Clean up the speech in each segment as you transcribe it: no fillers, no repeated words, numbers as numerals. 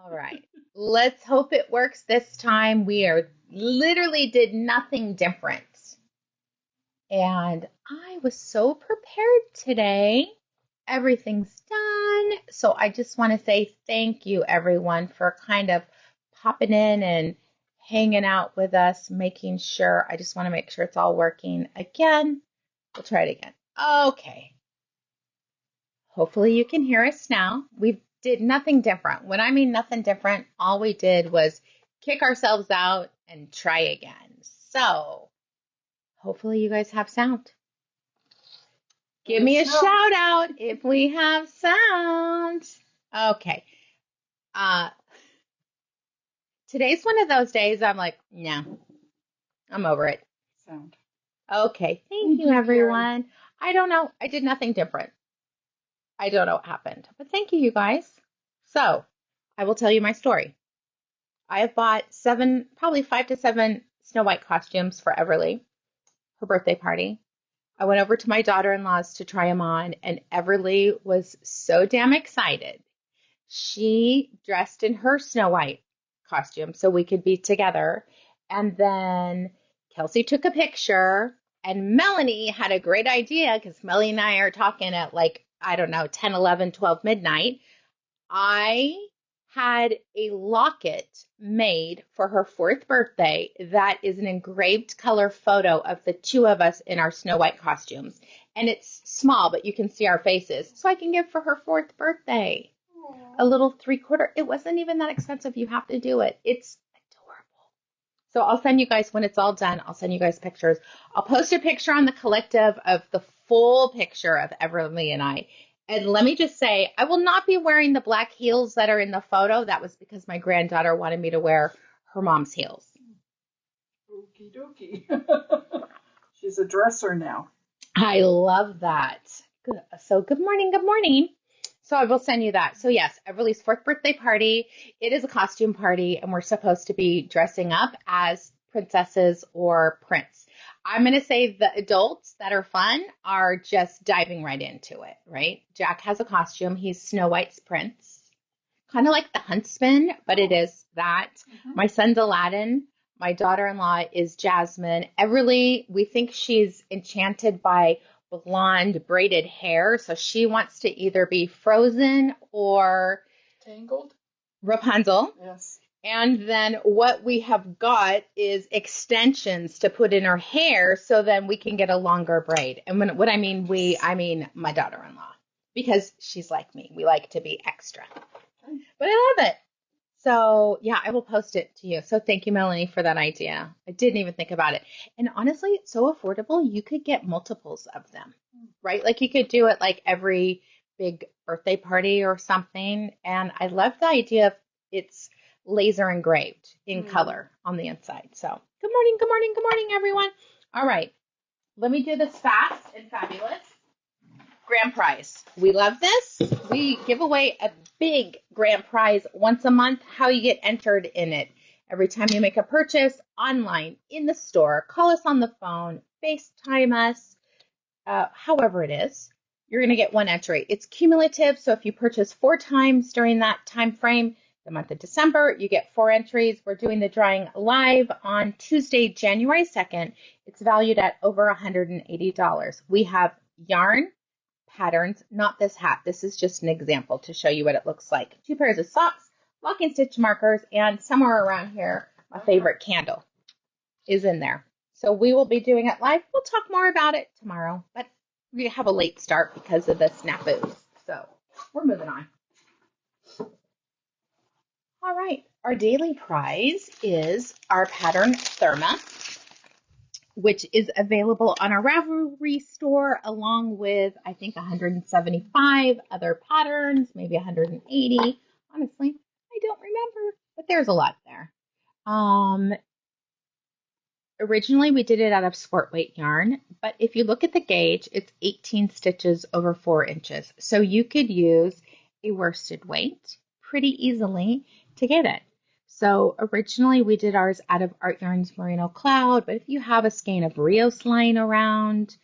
All right. Let's hope it works this time. We are literally did nothing different. And I was so prepared today. Everything's done. So I just want to say thank you, everyone, for kind of popping in and hanging out with us, making sure. I just want to make sure it's all working again. We'll try it again. Okay. Hopefully you can hear us now. We did nothing different. When I mean nothing different, all we did was kick ourselves out and try again. So hopefully you guys have sound. Give me a shout out if we have sound. Okay. Today's one of those days I'm like, no, I'm over it. Sound. Okay. Thank you, everyone. I don't know. I did nothing different. I don't know what happened, but thank you, you guys. So I will tell you my story. I have bought probably 5 to 7 Snow White costumes for Everly, her birthday party. I went over to my daughter-in-law's to try them on, and Everly was so damn excited. She dressed in her Snow White costume so we could be together. And then Kelsey took a picture, and Melanie had a great idea because Melanie and I are talking at 10, 11, 12 midnight. I had a locket made for her 4th birthday that is an engraved color photo of the two of us in our Snow White costumes. And it's small, but you can see our faces. So I can give for her 4th birthday. Aww. A little 3/4. It wasn't even that expensive. You have to do it. It's adorable. So I'll send you guys, when it's all done, I'll send you guys pictures. I'll post a picture on the collective of the full picture of Everly and I. And let me just say, I will not be wearing the black heels that are in the photo. That was because my granddaughter wanted me to wear her mom's heels. Okie dokie. She's a dresser now. I love that. Good. So good morning, good morning. So I will send you that. So yes, Everly's 4th birthday party. It is a costume party, and we're supposed to be dressing up as princesses or prince. I'm going to say the adults that are fun are just diving right into it, right? Jack has a costume. He's Snow White's prince. Kind of like the huntsman, but it is that. Mm-hmm. My son's Aladdin. My daughter-in-law is Jasmine. Everly, we think she's enchanted by blonde braided hair, so she wants to either be Frozen or Tangled. Rapunzel. Yes. And then what we have got is extensions to put in her hair so then we can get a longer braid. And what I mean I mean my daughter-in-law, because she's like me. We like to be extra. But I love it. So, yeah, I will post it to you. So thank you, Melanie, for that idea. I didn't even think about it. And honestly, it's so affordable. You could get multiples of them, right? Like you could do it like every big birthday party or something. And I love the idea of it's laser engraved in color on the inside. So good morning, good morning, good morning, everyone. All right. Let me do this fast and fabulous. Grand prize. We love this. We give away a big grand prize once a month. How you get entered in it. Every time you make a purchase online, in the store, call us on the phone, FaceTime us, however it is, you're going to get one entry. It's cumulative. So if you purchase 4 times during that time frame, the month of December, you get 4 entries. We're doing the drawing live on Tuesday, January 2nd. It's valued at over $180. We have yarn, patterns, not this hat. This is just an example to show you what it looks like. 2 pairs of socks, locking stitch markers, and somewhere around here, my favorite candle is in there. So we will be doing it live. We'll talk more about it tomorrow, but we have a late start because of the snafus. So we're moving on. All right, our daily prize is our pattern Therma, which is available on our Ravelry store along with, I think, 175 other patterns, maybe 180. Honestly, I don't remember, but there's a lot there. Originally, we did it out of sport weight yarn, but if you look at the gauge, it's 18 stitches over 4 inches. So you could use a worsted weight pretty easily to get it. So originally we did ours out of Art Yarns Merino Cloud, but if you have a skein of Rios lying around,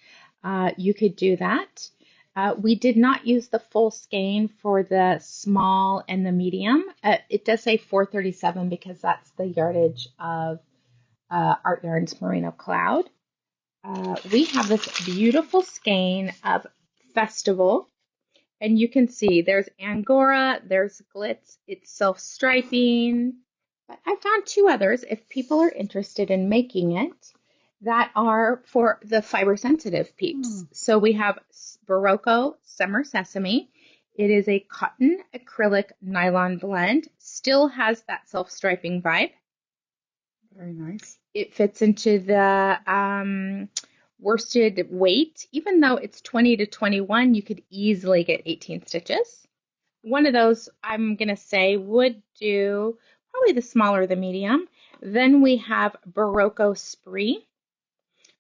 you could do that. We did not use the full skein for the small and the medium. It does say 437 because that's the yardage of Art Yarn's Merino Cloud. We have this beautiful skein of Festival, and you can see there's Angora, there's Glitz, it's self-striping, but I found two others if people are interested in making it that are for the fiber-sensitive peeps. So we have Barocco Summer Sesame. It is a cotton acrylic nylon blend, still has that self-striping vibe. Very nice. It fits into the worsted weight. Even though it's 20 to 21, you could easily get 18 stitches. One of those, I'm going to say, would do probably the smaller, the medium. Then we have Barocco Spree,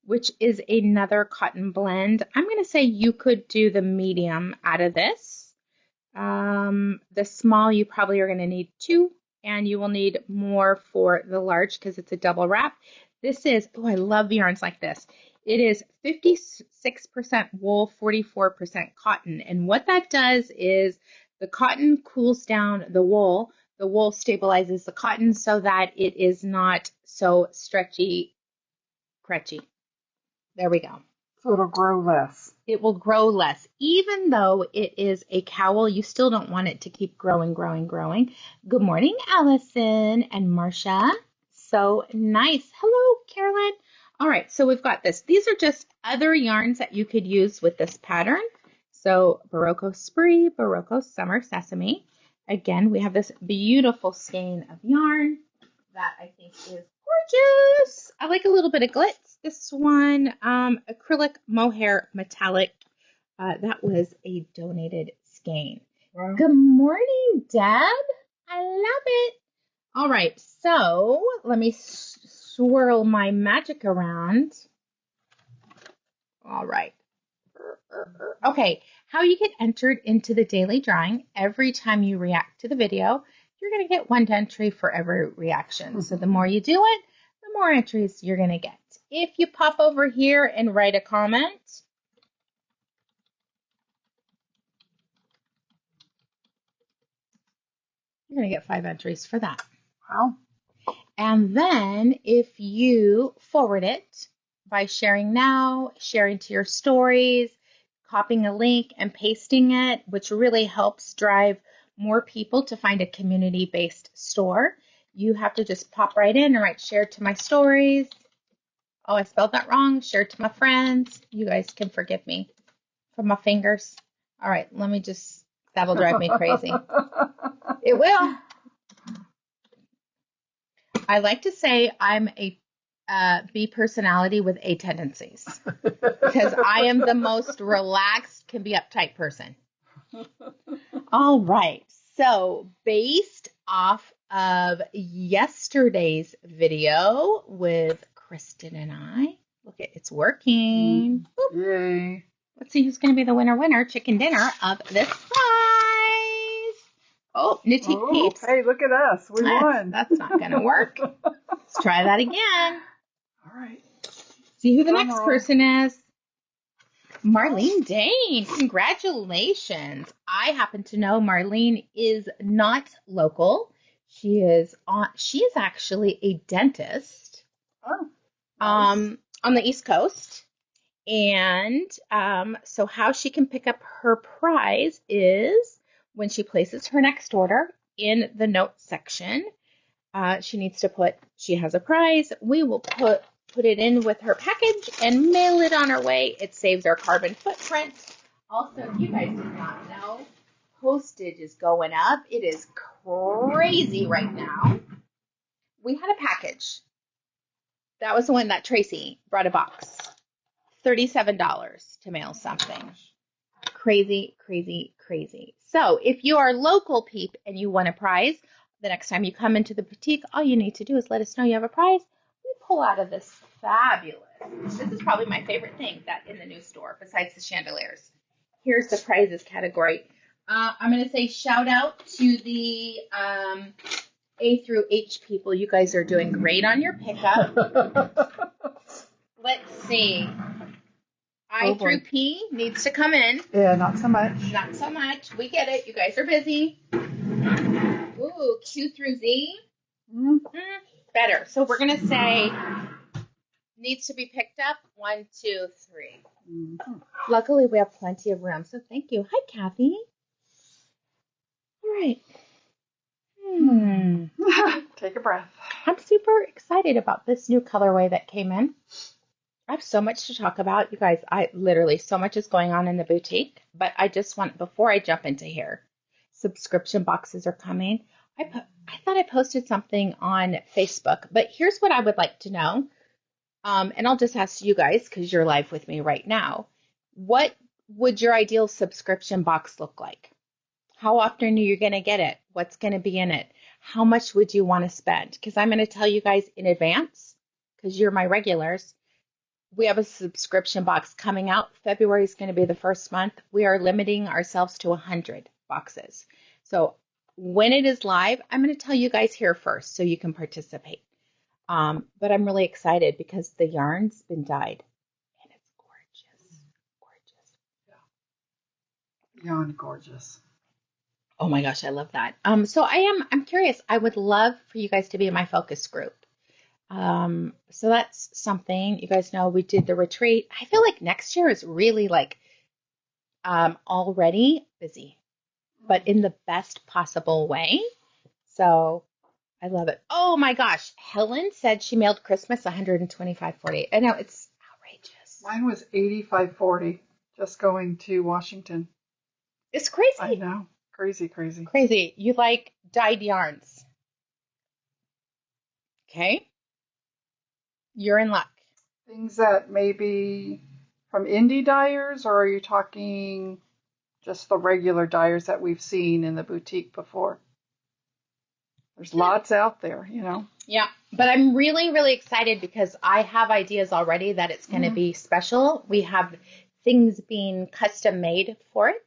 which is another cotton blend. I'm going to say you could do the medium out of this. The small, you probably are going to need 2. And you will need more for the large because it's a double wrap. This is, oh, I love yarns like this. It is 56% wool, 44% cotton. And what that does is the cotton cools down the wool stabilizes the cotton so that it is not so stretchy, crutchy. There we go. So it'll grow less. It will grow less. Even though it is a cowl, you still don't want it to keep growing. Good morning, Allison and Marcia. So nice. Hello, Carolyn. All right, so we've got this. These are just other yarns that you could use with this pattern. So Barocco Spree, Barocco Summer Sesame. Again, we have this beautiful skein of yarn that I think is gorgeous. I like a little bit of glitz. This one, acrylic mohair metallic. That was a donated skein. Wow. Good morning, Deb. I love it. All right, so let me swirl my magic around. All right. Okay, how you get entered into the daily drawing. Every time you react to the video, you're going to get 1 entry for every reaction. So the more you do it, the more entries you're going to get. If you pop over here and write a comment, you're going to get 5 entries for that. Wow. And then if you forward it by sharing now, sharing to your stories, copying a link and pasting it, which really helps drive more people to find a community-based store, you have to just pop right in and write share to my stories. Oh, I spelled that wrong. Share to my friends. You guys can forgive me for my fingers. All right, let me just, that'll drive me crazy. It will. I like to say I'm a B personality with A tendencies because I am the most relaxed, can be uptight person. All right, so based off of yesterday's video with Kristen and I, look at it's working. Yay. Let's see who's going to be the winner, chicken dinner of this prize. Oh, Knitique peeps. Hey, look at us. We won. That's not going to work. Let's try that again. All right. See who the next person is. Marlene Dane. Congratulations. I happen to know Marlene is not local. She is actually a dentist. Oh. Nice. On the East Coast. And so how she can pick up her prize is when she places her next order in the notes section. She needs to put, she has a prize. We will put it in with her package and mail it on her way. It saves our carbon footprint. Also, you guys did not know, postage is going up. It is crazy right now. We had a package. That was the one that Tracy brought a box. $37 to mail something. Crazy, crazy, crazy. So if you are local peep and you won a prize, the next time you come into the boutique, all you need to do is let us know you have a prize. We pull out of this fabulous. This is probably my favorite thing that in the new store besides the chandeliers. Here's the prizes category. I'm going to say shout out to the A through H people. You guys are doing great on your pickup. Let's see. I through P needs to come in. Yeah, not so much. Not so much. We get it. You guys are busy. Ooh, Q through Z. Better. So we're going to say needs to be picked up. 1, 2, 3. Luckily, we have plenty of room. So thank you. Hi, Kathy. All right. Take a breath. I'm super excited about this new colorway that came in. I have so much to talk about. You guys, so much is going on in the boutique, but I just want, before I jump into here, subscription boxes are coming. I thought I posted something on Facebook, but here's what I would like to know. And I'll just ask you guys, because you're live with me right now. What would your ideal subscription box look like? How often are you going to get it? What's going to be in it? How much would you want to spend? Because I'm going to tell you guys in advance, because you're my regulars. We have a subscription box coming out. February is going to be the first month. We are limiting ourselves to 100 boxes. So when it is live, I'm going to tell you guys here first so you can participate. But I'm really excited because the yarn's been dyed and it's gorgeous. Gorgeous. Yeah. Yarn gorgeous. Oh my gosh, I love that. So I'm curious. I would love for you guys to be in my focus group. So that's something. You guys know we did the retreat. I feel like next year is really like already busy, but in the best possible way. So I love it. Oh my gosh. Helen said she mailed Christmas 125.48. I know, it's outrageous. Mine was 85.40 just going to Washington. It's crazy. I know. Crazy, crazy. Crazy. You like dyed yarns. Okay. You're in luck. Things that maybe from indie dyers, or are you talking just the regular dyers that we've seen in the boutique before? There's lots out there, you know. Yeah, but I'm really, really excited because I have ideas already that it's going to be special. We have things being custom made for it.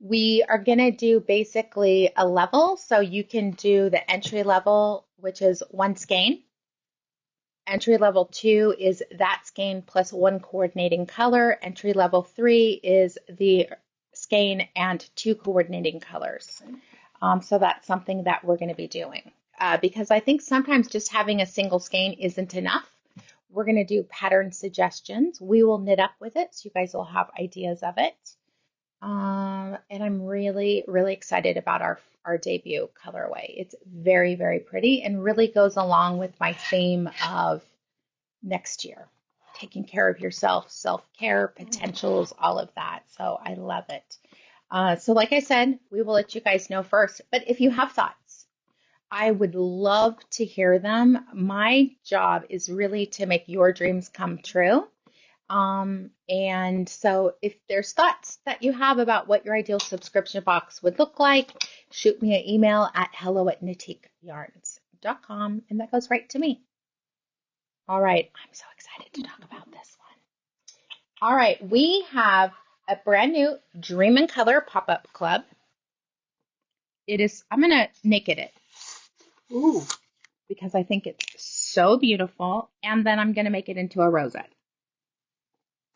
We are going to do basically a level. So you can do the entry level, which is 1 skein. Entry level 2 is that skein plus 1 coordinating color. Entry level 3 is the skein and 2 coordinating colors. So that's something that we're going to be doing because I think sometimes just having a single skein isn't enough. We're going to do pattern suggestions. We will knit up with it, so you guys will have ideas of it. And I'm really, really excited about our debut colorway. It's very, very pretty and really goes along with my theme of next year. Taking care of yourself, self-care, potentials, all of that. So I love it. So like I said, we will let you guys know first. But if you have thoughts, I would love to hear them. My job is really to make your dreams come true. And so if there's thoughts that you have about what your ideal subscription box would look like, shoot me an email at hello@knitiqueyarns.com, and that goes right to me. All right. I'm so excited to talk about this one. All right. We have a brand new Dream in Color pop-up club. I'm going to naked it. Ooh. Because I think it's so beautiful. And then I'm going to make it into a rosette.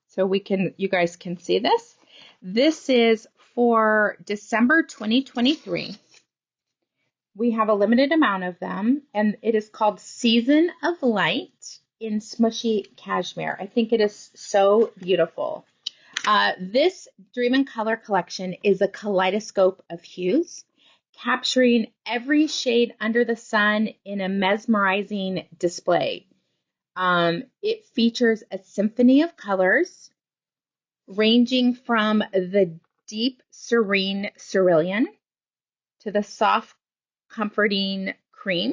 So you guys can see this. This is for December 2023. We have a limited amount of them, and it is called Season of Light in Smooshy Cashmere. I think it is so beautiful. This Dream in Color collection is a kaleidoscope of hues, capturing every shade under the sun in a mesmerizing display. It features a symphony of colors ranging from the deep, serene cerulean to the soft, comforting cream.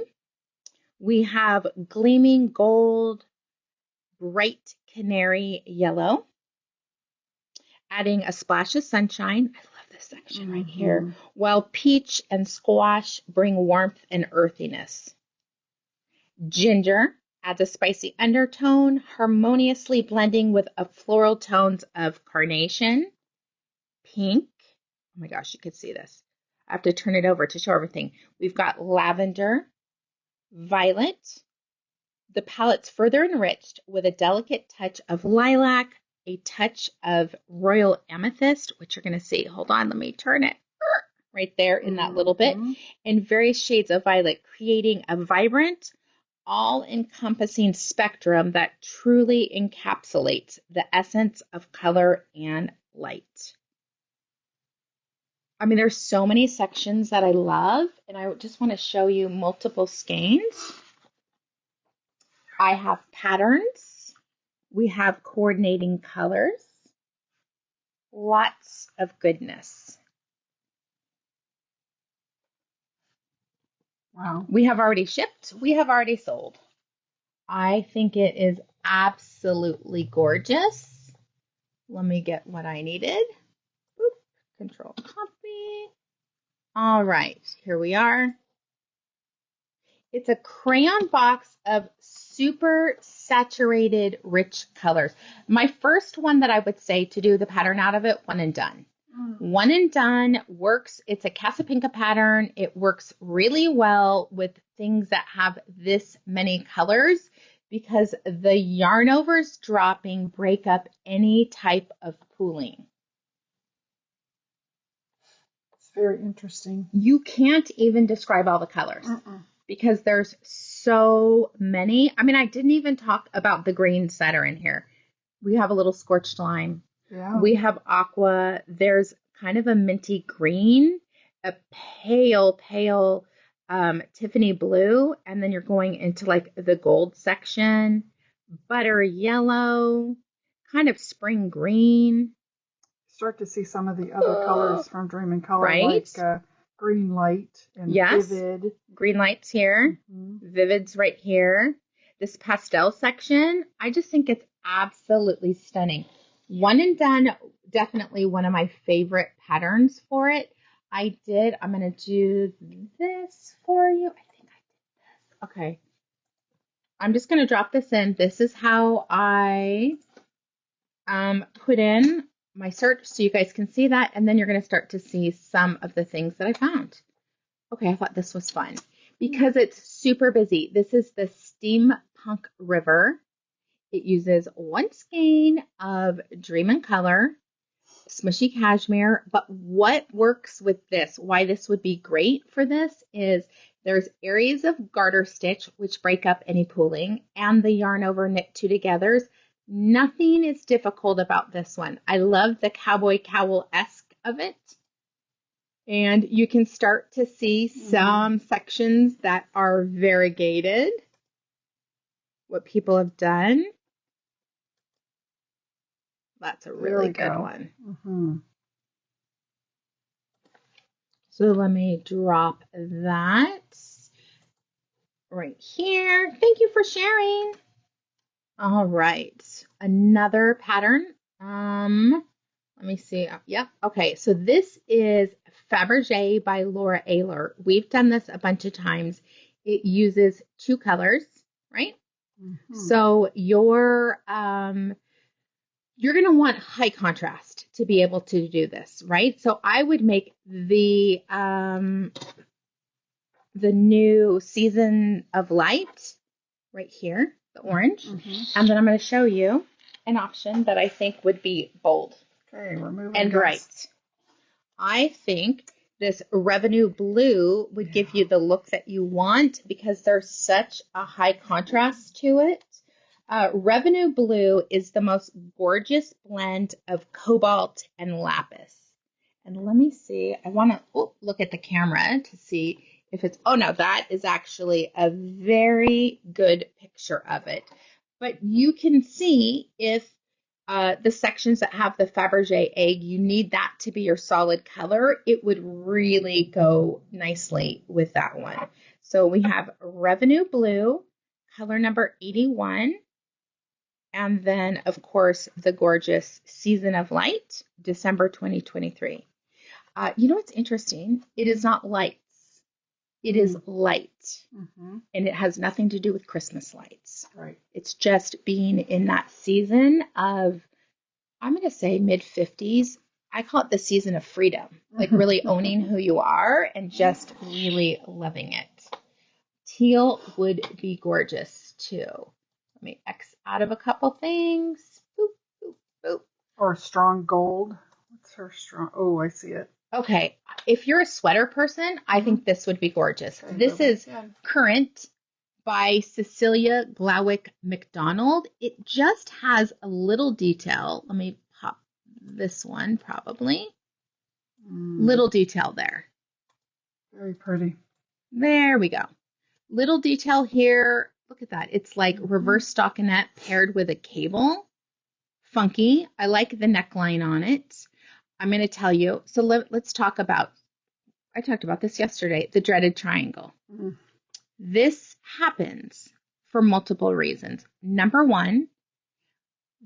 We have gleaming gold, bright canary yellow, adding a splash of sunshine. I love this section right here. While peach and squash bring warmth and earthiness. Ginger adds a spicy undertone, harmoniously blending with a floral tones of carnation, pink. Oh my gosh, you could see this. I have to turn it over to show everything. We've got lavender, violet, The palette's further enriched with a delicate touch of lilac, a touch of royal amethyst, which you're going to see. Hold on, let me turn it right there in that little bit, and various shades of violet, creating a vibrant, all-encompassing spectrum that truly encapsulates the essence of color and light. I mean, there's so many sections that I love, and I just want to show you multiple skeins. I have patterns. We have coordinating colors. Lots of goodness. Wow. We have already shipped. We have already sold. I think it is absolutely gorgeous. Let me get what I needed. Boop. Control copy. All right, here we are. It's a crayon box of super saturated, rich colors. My first one that I would say to do the pattern out of it, one and done. One and done works. It's a Casapinka pattern. It works really well with things that have this many colors because the yarn overs dropping break up any type of pooling. It's very interesting. You can't even describe all the colors. Because there's so many. I mean, I didn't even talk about the greens that are in here. We have a little scorched lime. Yeah. We have aqua. There's kind of a minty green, a pale Tiffany blue, and then you're going into like the gold section, butter yellow, kind of spring green. Start to see some of the other colors from Dream in Color, right? like green light and vivid. Green light's here. Vivid's right here. This pastel section, I just think it's absolutely stunning. One and done, definitely one of my favorite patterns for it. I'm going to do this for you. I think I did this. Okay. I'm just going to drop this in. This is how I put in my search so you guys can see that. And then you're going to start to see some of the things that I found. Okay, I thought this was fun because it's super busy. This is the Steampunk River. It uses one skein of Dream in Color, Smooshy Cashmere. But what works with this, why this would be great for this, is there's areas of garter stitch which break up any pooling, and the yarn over knit two togethers. Nothing is difficult about this one. I love the cowboy cowl-esque of it. And you can start to see some sections that are variegated, what people have done. That's a really good one. So let me drop that right here. Thank you for sharing. All right, another pattern. Let me see. Yep. Okay. So this is Fabergé by Laura Ayler. We've done this a bunch of times. It uses two colors, right? So you're going to want high contrast to be able to do this, right? So I would make the new Season of Light right here, the orange. And then I'm going to show you an option that I think would be bold. Okay, we're moving and bright. I think this Revenue Blue would give you the look that you want because there's such a high contrast to it. Revenue Blue is the most gorgeous blend of cobalt and lapis. And let me see. I want to look at the camera to see if it's... Oh, no, that is actually a very good picture of it. But you can see if the sections that have the Fabergé egg, you need that to be your solid color. It would really go nicely with that one. So we have Revenue Blue, color number 81. And then, of course, the gorgeous Season of Light, December 2023. You know what's interesting? It is not lights. It is light. And it has nothing to do with Christmas lights. Right. It's just being in that season of, I'm going to say mid-50s. I call it the season of freedom. Like really owning who you are and just really loving it. Teal would be gorgeous too. Let me X out of a couple things. Boop, boop, boop. Or strong gold. What's her strong? Oh, I see it. Okay, if you're a sweater person, I think this would be gorgeous. Okay, This is Current by Cecilia Glawick McDonald. It just has a little detail. Let me pop this one probably. Little detail there. Very pretty. There we go. Little detail here. Look at that. It's like reverse stockinette paired with a cable. Funky. I like the neckline on it. I'm going to tell you. So let's talk about, I talked about this yesterday, the dreaded triangle. This happens for multiple reasons. Number one,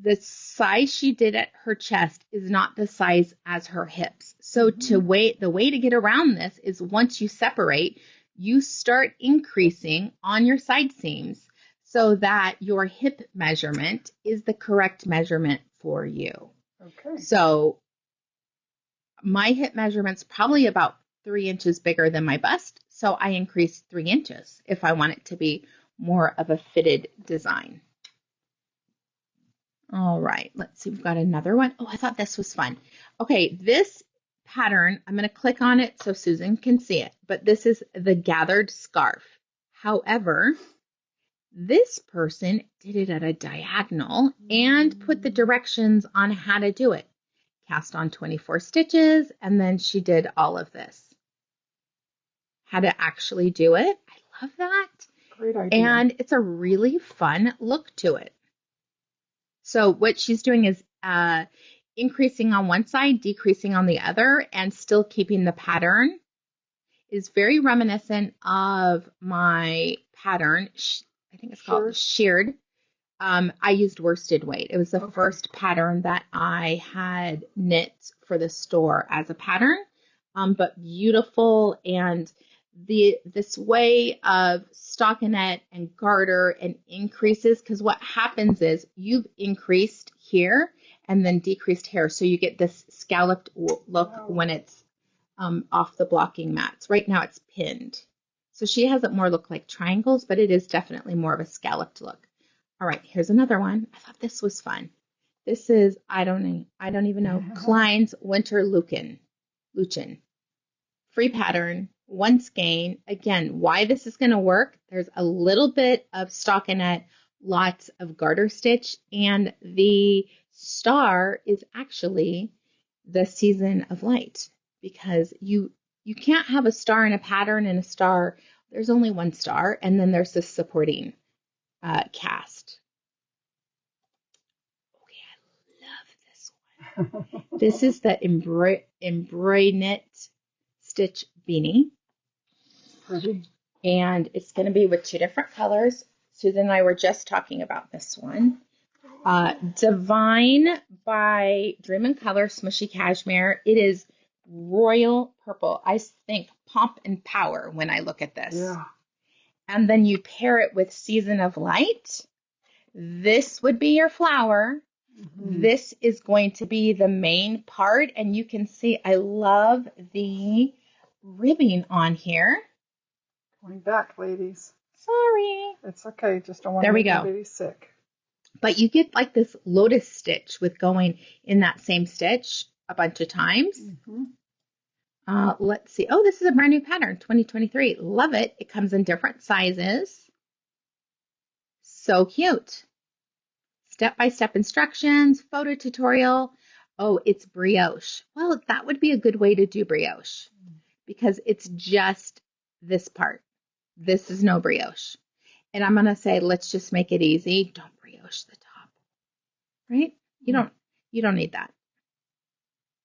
the size she did at her chest is not the size as her hips. So the way to get around this is once you separate, you start increasing on your side seams so that your hip measurement is the correct measurement for you. Okay. So my hip measurement's probably about 3 inches bigger than my bust. So I increased 3 inches if I want it to be more of a fitted design. All right, let's see. We've got another one. Oh, I thought this was fun. Okay, this pattern, I'm going to click on it so Susan can see it, but this is the gathered scarf. However, this person did it at a diagonal and put the directions on how to do it. Cast on 24 stitches, and then she did all of this. How to actually do it. I love that. Great idea. And it's a really fun look to it. So what she's doing is increasing on one side, decreasing on the other, and still keeping the pattern. Is very reminiscent of my pattern. I think it's called Sheared. I used worsted weight. It was the first pattern that I had knit for the store as a pattern, but beautiful. And this way of stockinette and garter and increases, because what happens is you've increased here and then decreased here. So you get this scalloped look when it's off the blocking mats. Right now it's pinned. So she has it more look like triangles, but it is definitely more of a scalloped look. All right, here's another one. I thought this was fun. This is, I don't even know, Klein's Winter Luchin. Free pattern, one skein. Again, why this is going to work, there's a little bit of stockinette, lots of garter stitch, and the star is actually the season of light, because you can't have a star in a pattern and a star. There's only one star, and then there's this supporting cast. Okay, I love this one. This is the embroidered knit stitch beanie. Pretty. And it's going to be with 2 different colors. Susan and I were just talking about this one. Divine by Dream and Color Smooshy Cashmere. It is royal purple. I think pomp and power when I look at this. Yeah. And then you pair it with Season of Light. This would be your flower. This is going to be the main part. And you can see I love the ribbing on here. Going back, ladies. Sorry. It's okay. Just don't want There to we make go. anybody sick. But you get like this lotus stitch with going in that same stitch a bunch of times. Let's see. Oh, this is a brand new pattern, 2023. Love it. It comes in different sizes. So cute. Step-by-step instructions, photo tutorial. Oh, it's brioche. Well, that would be a good way to do brioche because it's just this part. This is no brioche. And I'm going to say, let's just make it easy. Don't brioche the top, right? You don't need that.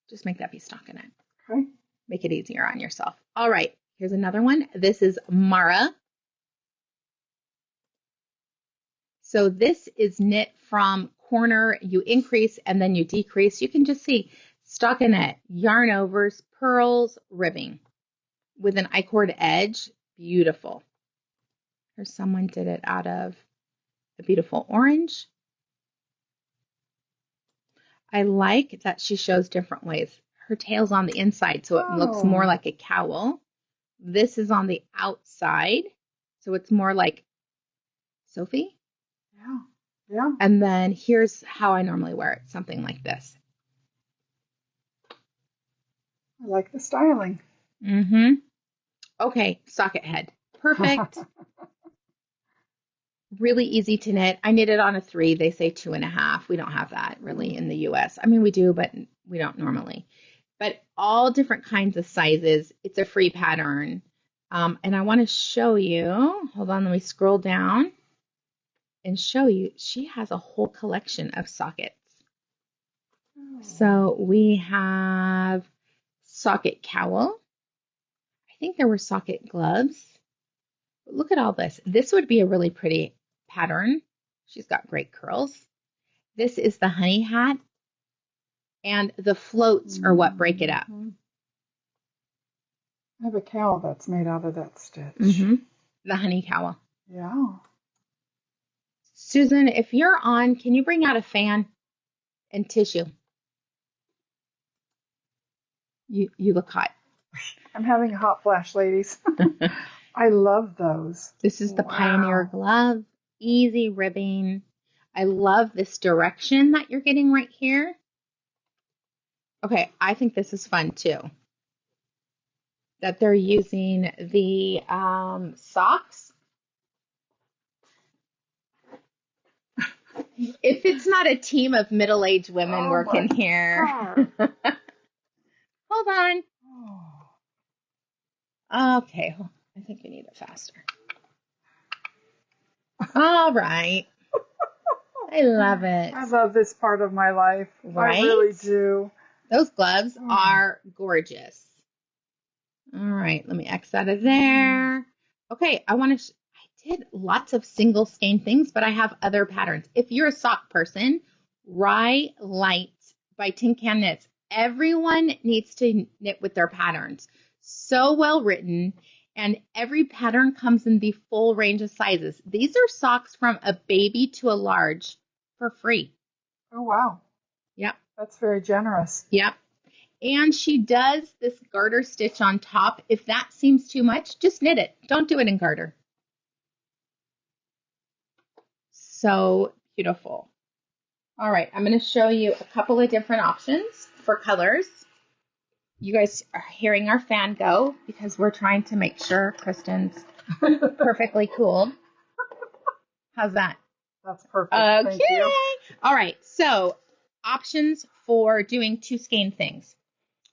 Just make that be stockinette. Okay. Make it easier on yourself. All right, here's another one. This is Mara. So this is knit from corner. You increase and then you decrease. You can just see stockinette, yarn overs, pearls, ribbing with an I-cord edge. Beautiful. Here's someone did it out of a beautiful orange. I like that she shows different ways. Her tail's on the inside, so it looks more like a cowl. This is on the outside, So it's more like Sophie. Yeah. Yeah. And then here's how I normally wear it, something like this. I like the styling. Mm-hmm. Okay, socket head. Perfect. Really easy to knit. I knit it on a 3. They say 2.5. We don't have that really in the US. I mean, we do, but we don't normally. But all different kinds of sizes. It's a free pattern. And I want to show you. Hold on, let me scroll down and show you. She has a whole collection of sockets. So we have socket cowl. I think there were socket gloves. But look at all this. This would be a really pretty pattern. She's got great curls. This is the honey hat. And the floats are what break it up. I have a cowl that's made out of that stitch. The honey cowl. Yeah. Susan, if you're on, can you bring out a fan and tissue? You look hot. I'm having a hot flash, ladies. I love those. This is the Pioneer glove. Easy ribbing. I love this direction that you're getting right here. Okay, I think this is fun too. That they're using the socks. If it's not a team of middle-aged women working here. Hold on. Okay, I think we need it faster. All right. I love it. I love this part of my life. Right? I really do. Those gloves are gorgeous. All right, let me X out of there. Okay, I did lots of single skein things, but I have other patterns. If you're a sock person, Rye Light by Tin Can Knits. Everyone needs to knit with their patterns. So well written, and every pattern comes in the full range of sizes. These are socks from a baby to a large for free. Oh, wow. Yep. That's very generous. Yep. And she does this garter stitch on top. If that seems too much, just knit it. Don't do it in garter. So beautiful. All right, I'm going to show you a couple of different options for colors. You guys are hearing our fan go because we're trying to make sure Kristen's perfectly cooled. How's that? That's perfect. Okay. Thank you. All right, so options for doing two skein things.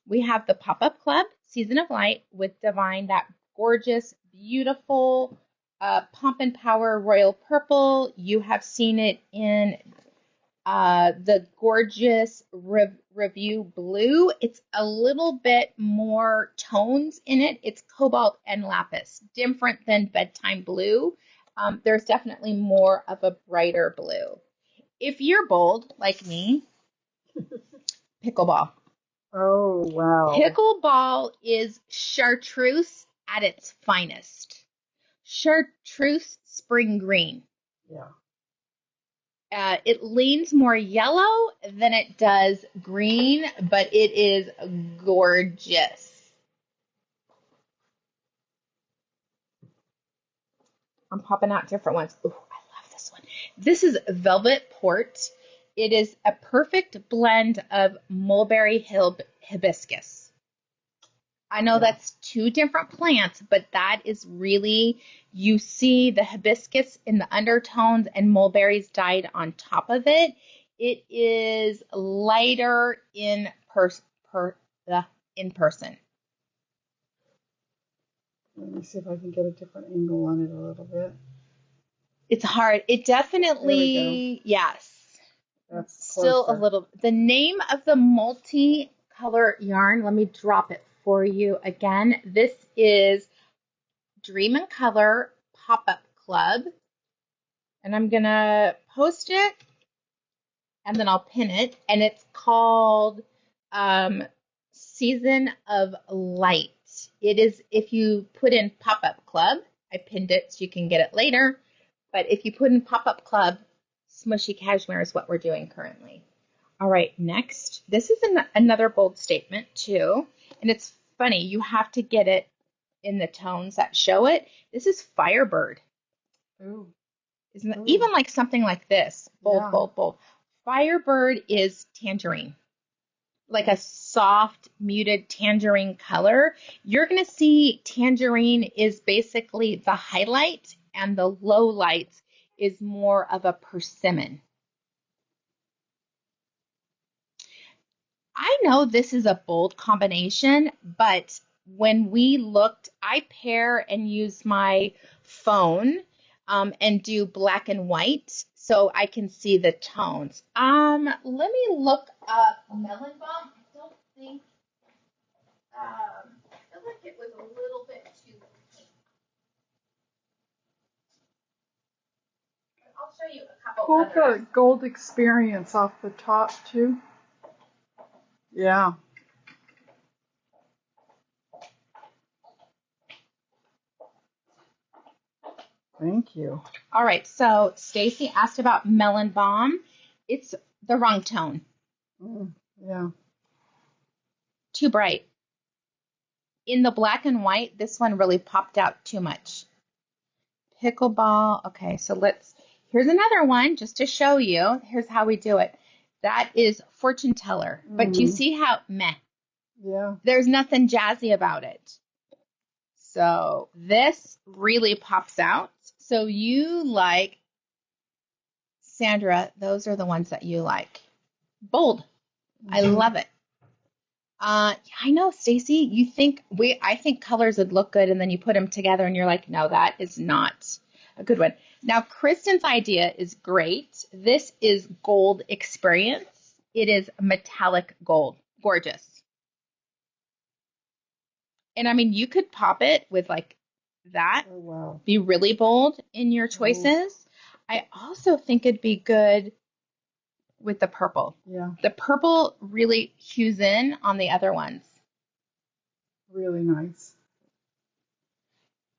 We have the Pop-Up Club Season of Light with Divine, that gorgeous, beautiful Pomp and Power Royal Purple. You have seen it in the gorgeous Review Blue. It's a little bit more tones in it. It's Cobalt and Lapis, different than Bedtime Blue. There's definitely more of a brighter blue. If you're bold, like me, Pickleball. Oh, wow. Pickleball is chartreuse at its finest. Chartreuse spring green. Yeah. It leans more yellow than it does green, but it is gorgeous. I'm popping out different ones. Ooh, I love this one. This is Velvet Port. It is a perfect blend of mulberry hibiscus. I know that's two different plants, but that is really, you see the hibiscus in the undertones and mulberries dyed on top of it. It is lighter in person. Let me see if I can get a different angle on it a little bit. It's hard. It definitely, yes. That's still closer. a little. The name of the multi-color yarn, let me drop it for you again. This is Dream and Color Pop-Up Club. And I'm going to post it and then I'll pin it. And it's called Season of Light. It is, if you put in Pop-Up Club, I pinned it so you can get it later. But if you put in Pop-Up Club, Smooshy Cashmere is what we're doing currently. All right, next. This is another bold statement too. And it's funny, you have to get it in the tones that show it. This is Firebird. Ooh. Isn't it? Ooh. Even like something like this. Bold, Yeah. bold, bold. Firebird is tangerine. Like a soft, muted tangerine color. You're going to see tangerine is basically the highlight, and the low lights is more of a persimmon. I know this is a bold combination, but when we looked, I pair and use my phone and do black and white so I can see the tones. Let me look up Melon Balm. I don't think, I feel like it was a little bit too pink. I'll show you a couple Pull others. the gold experience off the top too. Yeah. Thank you. All right, so Stacy asked about Melon Balm. It's the wrong tone. Yeah. Too bright. In the black and white, this one really popped out too much. Pickleball. Okay, so here's another one just to show you. Here's how we do it. That is Fortune Teller. But you see how meh. Yeah. There's nothing jazzy about it. So this really pops out. So you like, Sandra, those are the ones that you like. Bold. I love it. I know, Stacy, I think colors would look good, and then you put them together and you're like, no, that is not a good one. Now, Kristen's idea is great. This is Gold Experience. It is metallic gold. Gorgeous. And I mean, you could pop it with like that. Oh, wow. Be really bold in your choices. I also think it'd be good with the purple. Yeah. The purple really hues in on the other ones. Really nice.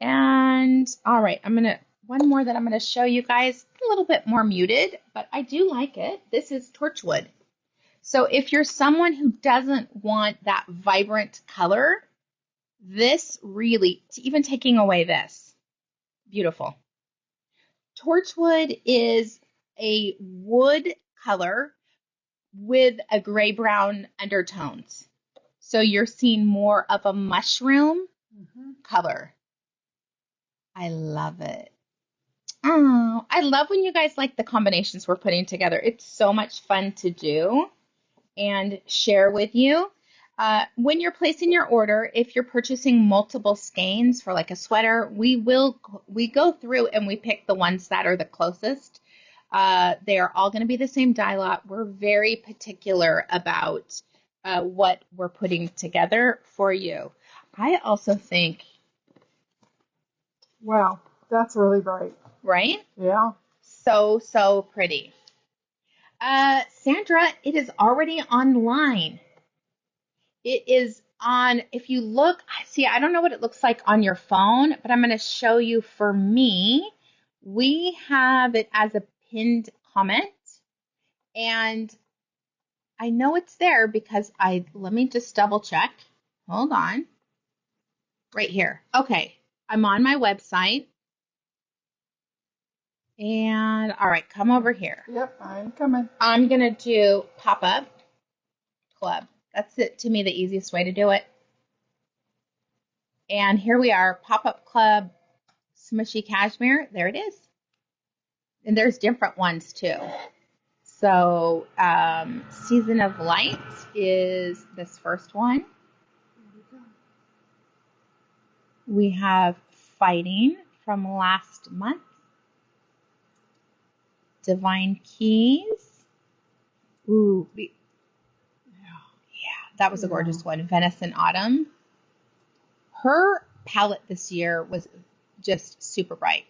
And all right, one more that I'm going to show you guys, a little bit more muted, but I do like it. This is Torchwood. So if you're someone who doesn't want that vibrant color, this really, even taking away this, beautiful. Torchwood is a wood color with a gray-brown undertones. So you're seeing more of a mushroom color. I love it. Oh, I love when you guys like the combinations we're putting together. It's so much fun to do and share with you. When you're placing your order, if you're purchasing multiple skeins for like a sweater, we go through and we pick the ones that are the closest. They are all going to be the same dye lot. We're very particular about what we're putting together for you. I also think, wow, that's really bright. Right? Yeah. So pretty. Sandra, it is already online. It is on, if you look, see, I don't know what it looks like on your phone, but I'm going to show you for me. We have it as a pinned comment, and I know it's there because let me just double check. Hold on. Right here. Okay. I'm on my website. And all right, come over here. Yep, I'm coming. I'm going to do pop-up club. That's it, to me, the easiest way to do it. And here we are, pop-up club, Smooshy Cashmere. There it is. And there's different ones too. So Season of Light is this first one. We have Fighting from last month. Divine Keys. Ooh. Yeah, that was a gorgeous one. Venison Autumn. Her palette this year was just super bright.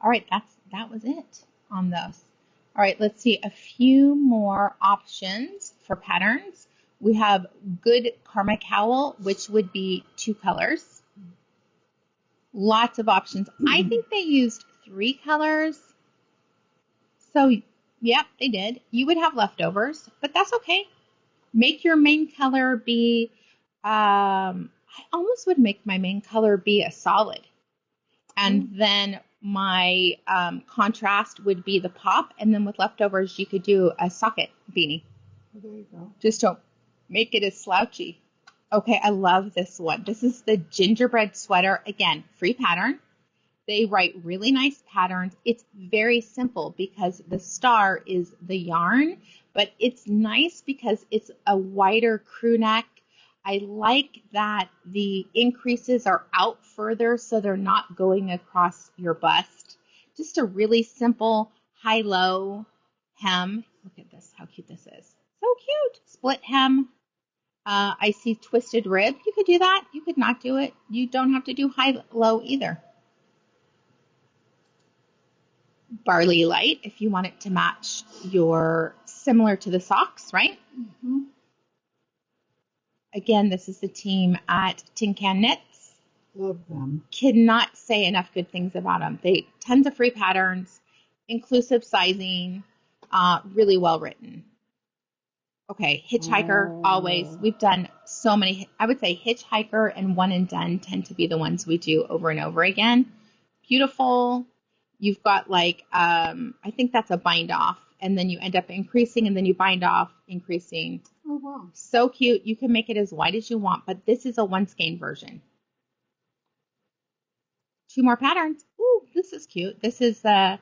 All right, that was it on those. All right, let's see a few more options for patterns. We have Good Karma Cowl, which would be 2 colors. Lots of options. I think they used 3 colors. So, yep, they did. You would have leftovers, but that's okay. Make your main color be I almost would make my main color be a solid. And then my contrast would be the pop. And then with leftovers, you could do a socket beanie. Oh, there you go. Just don't make it as slouchy. Okay, I love this one. This is the gingerbread sweater. Again, free pattern. They write really nice patterns. It's very simple because the star is the yarn, but it's nice because it's a wider crew neck. I like that the increases are out further so they're not going across your bust. Just a really simple high-low hem. Look at this, how cute this is. So cute. Split hem. I see twisted rib. You could do that. You could not do it. You don't have to do high-low either. Barley light if you want it to match your, similar to the socks, right? Mm-hmm. Again, this is the team at Tin Can Knits. Love them. Cannot say enough good things about them. They tons of free patterns, inclusive sizing, really well written. Okay, Hitchhiker, always. We've done so many. I would say Hitchhiker and One and Done tend to be the ones we do over and over again. Beautiful. You've got like, I think that's a bind off, and then you end up increasing, and then you bind off, increasing. Oh, wow. So cute. You can make it as wide as you want, but this is a one skein version. 2 more patterns. Ooh, this is cute. This is the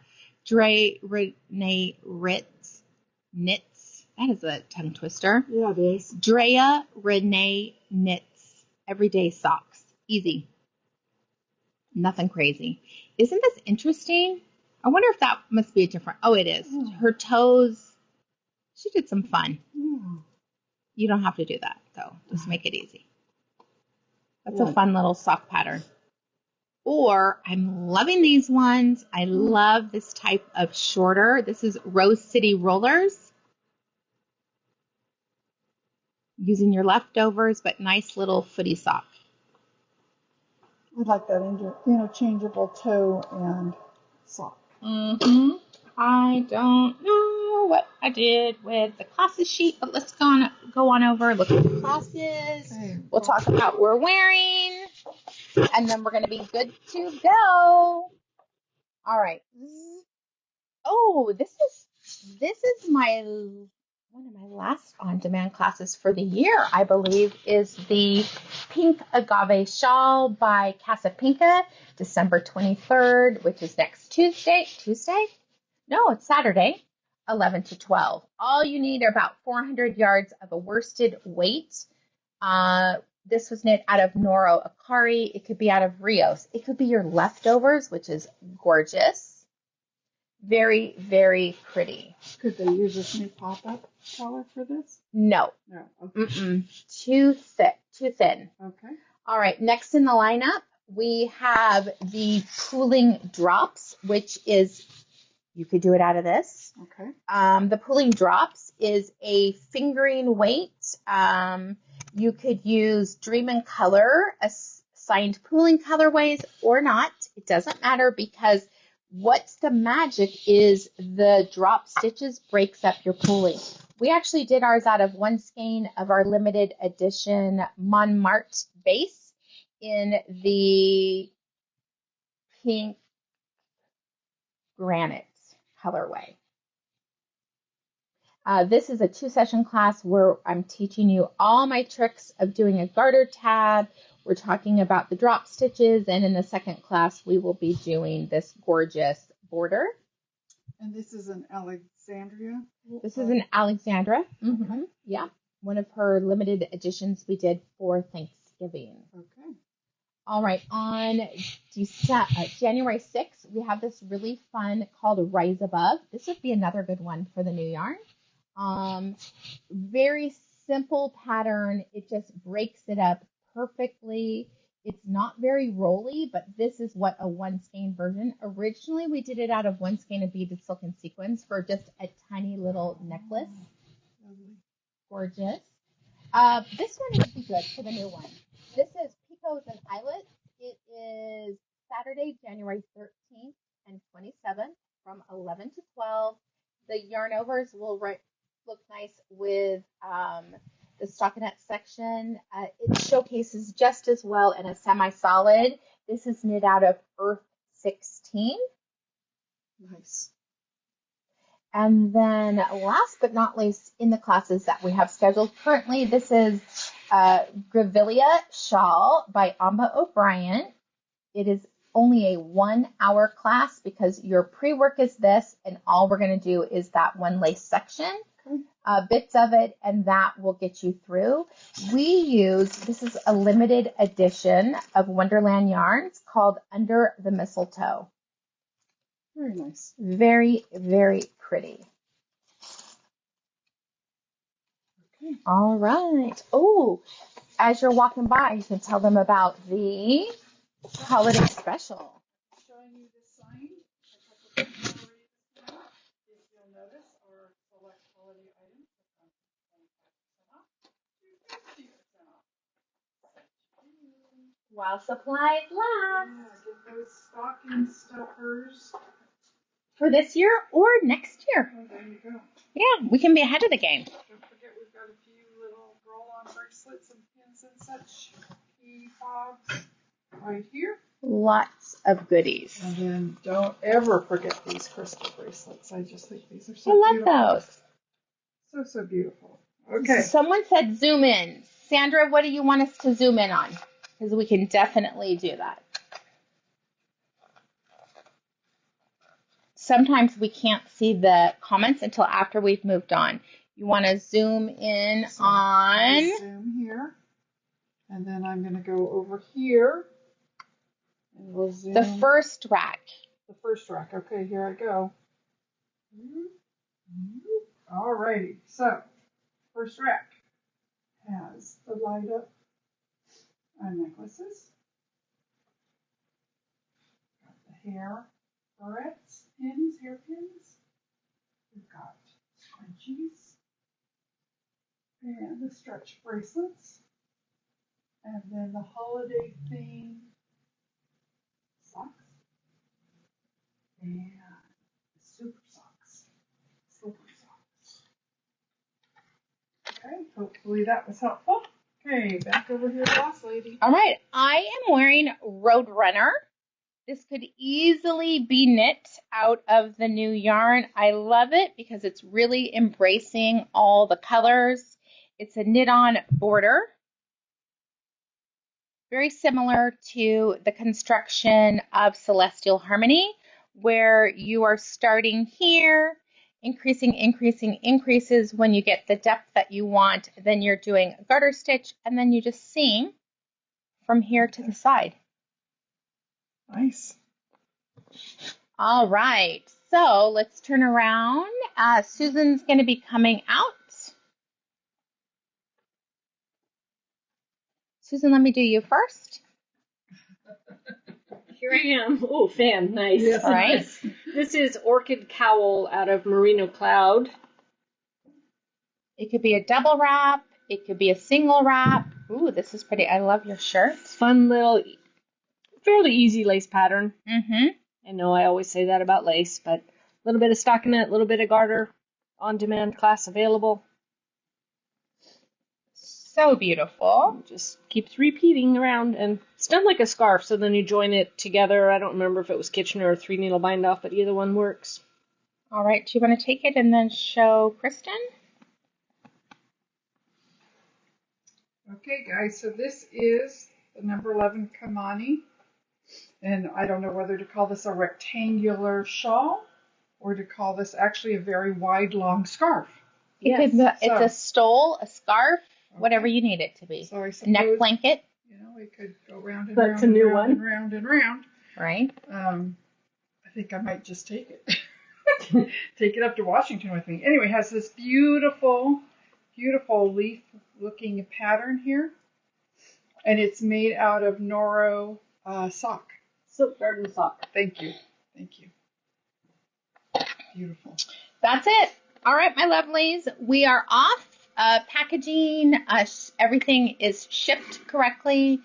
Dre Renee Ritz Knits. That is a tongue twister. Yeah, it is. Drea Renee Knits Everyday Socks. Easy. Nothing crazy. Isn't this interesting? I wonder if that must be a different. Oh, it is. Her toes. She did some fun. Yeah. You don't have to do that, though. Just make it easy. That's a fun little sock pattern. Or I'm loving these ones. I love this type of shorter. This is Rose City Rollers. Using your leftovers, but nice little footy sock. I like that interchangeable toe and sock. Mm-hmm. I don't know what I did with the classes sheet, but let's go on over, look at the classes. Okay. We'll talk about what we're wearing, and then we're going to be good to go. All right. Oh, this is one of my last on-demand classes for the year, I believe, is the Pink Agave Shawl by Casapinka, December 23rd, which is next Tuesday? No, it's Saturday, 11 to 12. All you need are about 400 yards of a worsted weight. This was knit out of Noro Akari. It could be out of Rios. It could be your leftovers, which is gorgeous. Very, very pretty. Could they use this new pop-up color for this? No. No. Okay. Too thick, too thin. Okay. All right. Next in the lineup, we have the pooling drops, which is, you could do it out of this. Okay. The pooling drops is a fingering weight. You could use Dream and Color assigned pooling colorways or not. It doesn't matter because what's the magic is the drop stitches breaks up your pooling. We actually did ours out of one skein of our limited edition Montmartre base in the pink granite colorway. This is a 2-session class where I'm teaching you all my tricks of doing a garter tab. We're talking about the drop stitches, and in the second class, we will be doing this gorgeous border. And this is an Alexandria? This is an Alexandra. Okay. Yeah, one of her limited editions we did for Thanksgiving. Okay. All right, on January 6th, we have this really fun called Rise Above. This would be another good one for the new yarn. Very simple pattern. It just breaks it up perfectly. It's not very rolly, but this is what a one skein version. Originally, we did it out of one skein of beaded silk and sequins for just a tiny little necklace. Gorgeous. This one would be good for the new one. This is Picots and Eyelets. It is Saturday, January 13th and 27th from 11 to 12. The yarn overs will look nice with the stockinette section. It showcases just as well in a semi-solid. This is knit out of Earth 16. Nice. And then last but not least, in the classes that we have scheduled currently, this is Grevillea Shawl by Amba O'Brien. It is only a 1 hour class because your pre-work is this, and all we're going to do is that one lace section, bits of it, and that will get you through. This is a limited edition of Wonderland yarns called Under the Mistletoe. Very nice. Very, very pretty. Okay. All right. Oh, as you're walking by, you can tell them about the holiday special. Showing you the sign. A couple of things already, if you'll notice, our select holiday items have gone from 25% off to 50% off. While supplies last. Yeah, get those stocking stuffers. For this year or next year. Oh, there you go. Yeah, we can be ahead of the game. Don't forget we've got a few little roll-on bracelets and pins and such key fobs right here. Lots of goodies. And then don't ever forget these crystal bracelets. I just think these are so I beautiful. love those. So beautiful. Okay. Someone said zoom in. Sandra, what do you want us to zoom in on? Because we can definitely do that. Sometimes we can't see the comments until after we've moved on. You want to zoom in on... Zoom here. And then I'm going to go over here. And we'll zoom. The first rack. The first rack. Okay, here I go. Alrighty. So, first rack has the light up necklaces. Got the hair barrettes, pins, hairpins. We've got scrunchies and the stretch bracelets, and then the holiday theme socks and super socks, silver socks. Okay, hopefully that was helpful. Okay, back over here, boss lady. All right, I am wearing Roadrunner. This could easily be knit out of the new yarn. I love it because it's really embracing all the colors. It's a knit-on border. Very similar to the construction of Celestial Harmony, where you are starting here, increases when you get the depth that you want. Then you're doing a garter stitch, and then you just seam from here to the side. Nice. All right, so let's turn around. Susan's going to be coming out. Susan, let me do you first. Here I am. Oh, fan, nice. Yes, all right. Nice. This is Orchid Cowl out of Merino Cloud. It could be a double wrap. It could be a single wrap. Ooh, this is pretty. I love your shirt. Fun little, fairly easy lace pattern. Mm-hmm. I know I always say that about lace, but a little bit of stockinette, a little bit of garter, on-demand class available. So beautiful. It just keeps repeating around, and it's done like a scarf, so then you join it together. I don't remember if it was Kitchener or 3-needle bind off, but either one works. All right, do you want to take it and then show Kristen? Okay, guys, so this is the number 11 Kamani. And I don't know whether to call this a rectangular shawl or to call this actually a very wide, long scarf. It's a stole, a scarf, whatever you need it to be. So I suppose, a neck blanket. You know, we could go round and That's round a new and round one. and round and round. Right. I think I might just take it. Take it up to Washington with me. Anyway, it has this beautiful, beautiful leaf-looking pattern here. And it's made out of Noro sock. Silk Garden sock. Thank you. Thank you. Beautiful. That's it. All right, my lovelies. We are off. Packaging, everything is shipped correctly.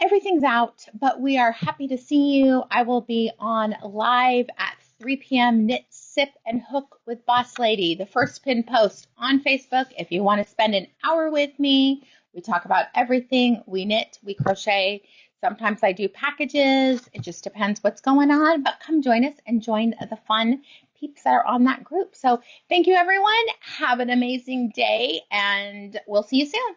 Everything's out, but we are happy to see you. I will be on live at 3 p.m. Knit, Sip, and Hook with Boss Lady, the first pin post on Facebook. If you want to spend an hour with me, we talk about everything. We knit, we crochet. Sometimes I do packages. It just depends what's going on. But come join us and join the fun peeps that are on that group. So thank you, everyone. Have an amazing day, and we'll see you soon.